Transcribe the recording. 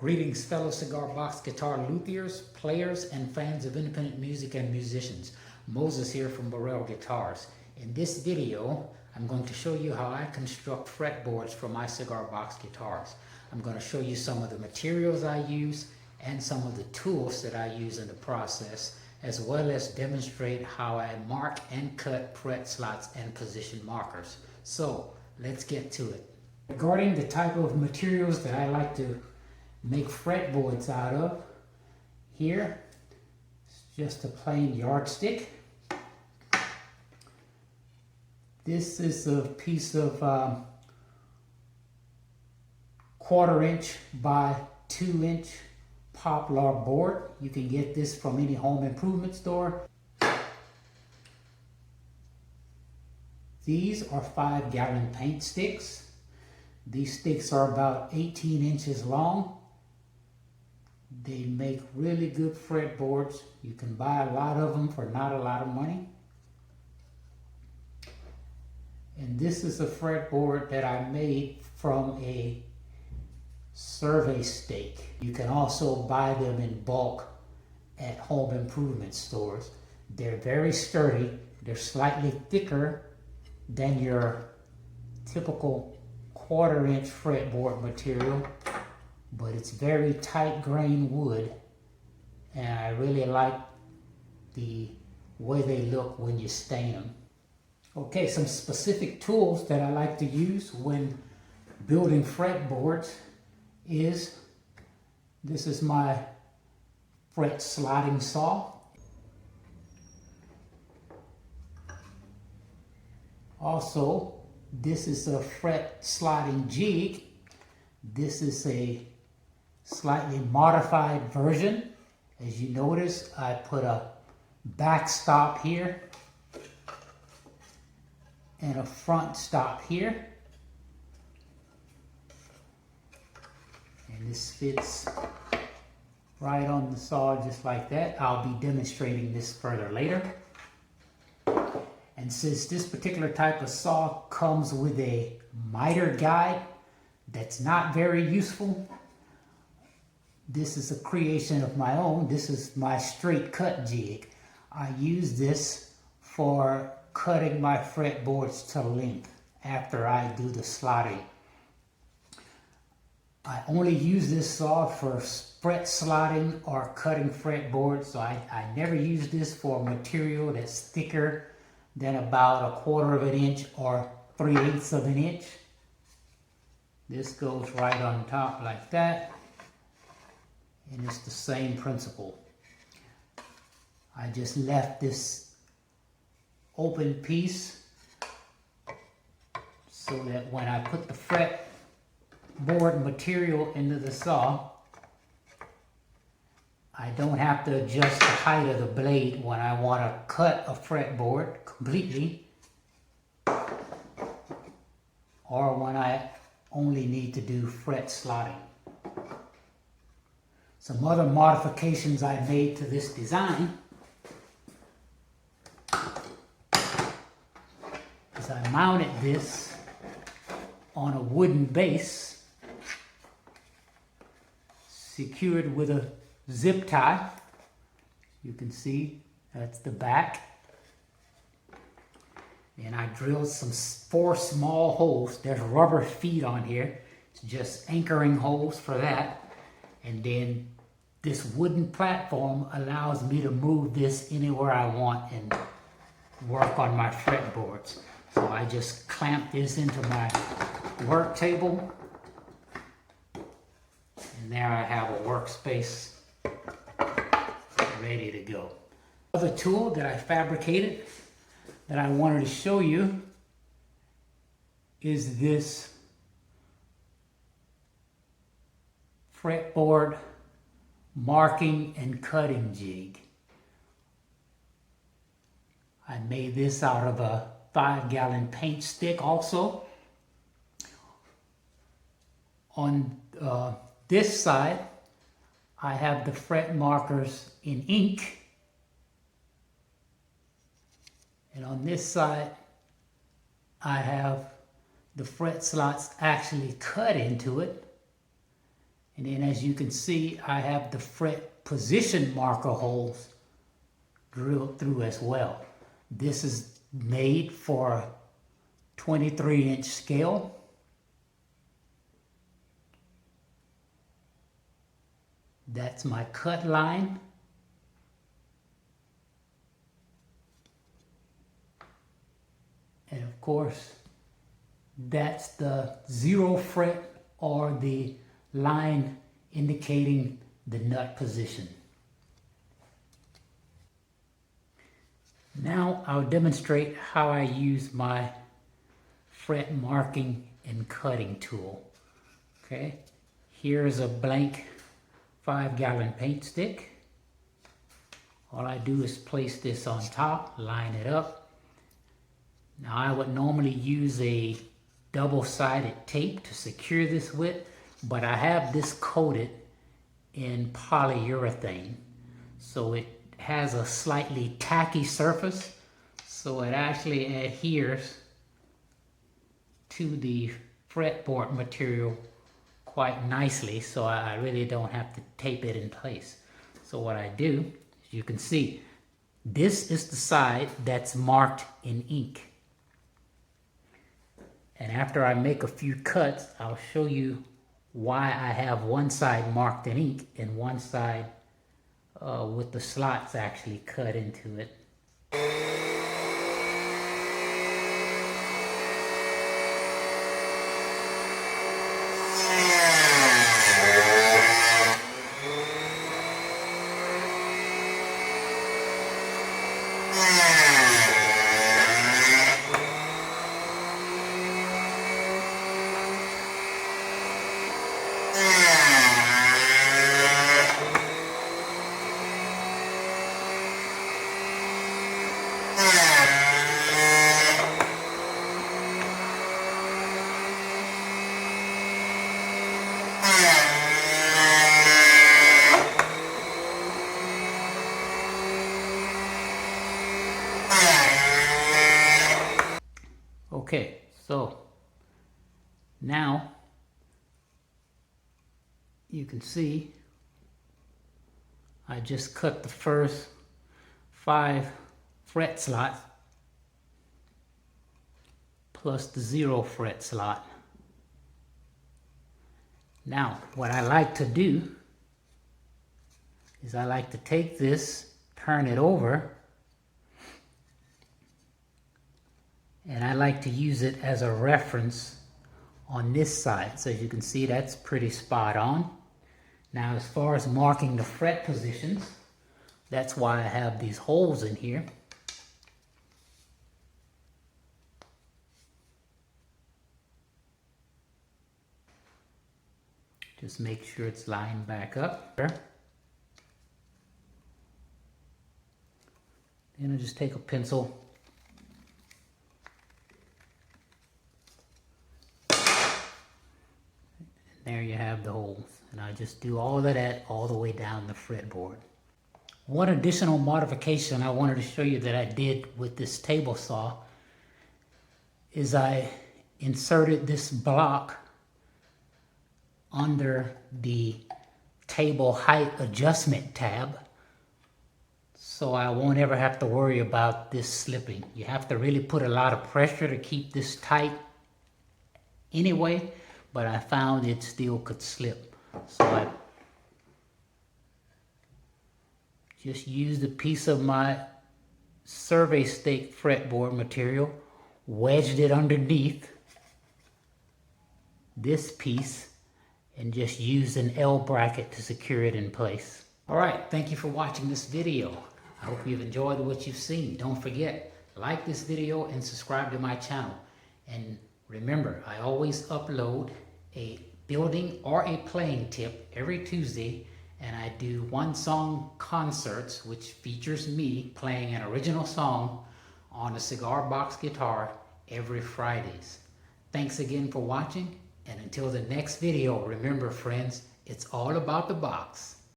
Greetings, fellow cigar box guitar luthiers, players, and fans of independent music and musicians. Moses here from Burrell Guitars. In this video, I'm going to show you how I construct fretboards for my cigar box guitars. I'm going to show you some of the materials I use and some of the tools that I use in the process, as well as demonstrate how I mark and cut fret slots and position markers. So, let's get to it. Regarding the type of materials that I like to make fretboards out of, here it's just a plain yardstick. This is a piece of 1/4 inch by 2 inch poplar board. You can get this from any home improvement store. These are 5-gallon paint sticks. These sticks are about 18 inches long. They make really good fretboards. You can buy a lot of them for not a lot of money. And this is a fretboard that I made from a survey stake. You can also buy them in bulk at home improvement stores. They're very sturdy. They're slightly thicker than your typical 1/4 inch fretboard material, but it's very tight grain wood, and I really like the way they look when you stain them. Okay, some specific tools that I like to use when building fretboards is, this is my fret slotting saw. Also, this is a fret slotting jig. This is a slightly modified version. As you notice, I put a backstop here and a front stop here. And this fits right on the saw just like that. I'll be demonstrating this further later. And since this particular type of saw comes with a miter guide that's not very useful, this is a creation of my own. This is my straight cut jig. I use this for cutting my fretboards to length after I do the slotting. I only use this saw for fret slotting or cutting fretboards, so I never use this for material that's thicker than about 1/4 of an inch or 3/8 of an inch. This goes right on top like that, and it's the same principle. I just left this open piece so that when I put the fretboard material into the saw, I don't have to adjust the height of the blade when I want to cut a fretboard completely, or when I only need to do fret slotting. Some other modifications I made to this design is I mounted this on a wooden base secured with a zip tie. You can see that's the back. And I drilled 4 small holes. There's rubber feet on here. It's just anchoring holes for that. And then this wooden platform allows me to move this anywhere I want and work on my fretboards. So I just clamp this into my work table. And there I have a workspace ready to go. Another tool that I fabricated that I wanted to show you is this fretboard marking and cutting jig. I made this out of a 5-gallon paint stick also. On this side, I have the fret markers in ink. And on this side, I have the fret slots actually cut into it. And then as you can see, I have the fret position marker holes drilled through as well. This is made for 23-inch scale. That's my cut line. And of course, that's the 0 fret or the line indicating the nut position. Now I'll demonstrate how I use my fret marking and cutting tool. Okay, here's a blank 5-gallon paint stick. All I do is place this on top, line it up. Now I would normally use a double-sided tape to secure this with, but I have this coated in polyurethane, so it has a slightly tacky surface, so it actually adheres to the fretboard material quite nicely, so I really don't have to tape it in place. So what I do, as you can see, this is the side that's marked in ink. And after I make a few cuts, I'll show you why I have one side marked in ink and one side with the slots actually cut into it. Okay, so now you can see I just cut the first 5 fret slots plus the 0 fret slot. Now what I like to do is I like to take this, turn it over, and I like to use it as a reference on this side. So as you can see, that's pretty spot on. Now as far as marking the fret positions, that's why I have these holes in here. Just make sure it's lined back up. Then I just take a pencil . There you have the holes, and I just do all of that all the way down the fretboard. One additional modification I wanted to show you that I did with this table saw is I inserted this block under the table height adjustment tab, so I won't ever have to worry about this slipping. You have to really put a lot of pressure to keep this tight anyway, but I found it still could slip. So I just used a piece of my survey stake fretboard material, wedged it underneath this piece, and just used an L bracket to secure it in place. Alright, thank you for watching this video. I hope you've enjoyed what you've seen. Don't forget, like this video and subscribe to my channel. And remember, I always upload a building or a playing tip every Tuesday, and I do one-song concerts, which features me playing an original song on a cigar box guitar every Fridays. Thanks again for watching, and until the next video, remember friends, it's all about the box.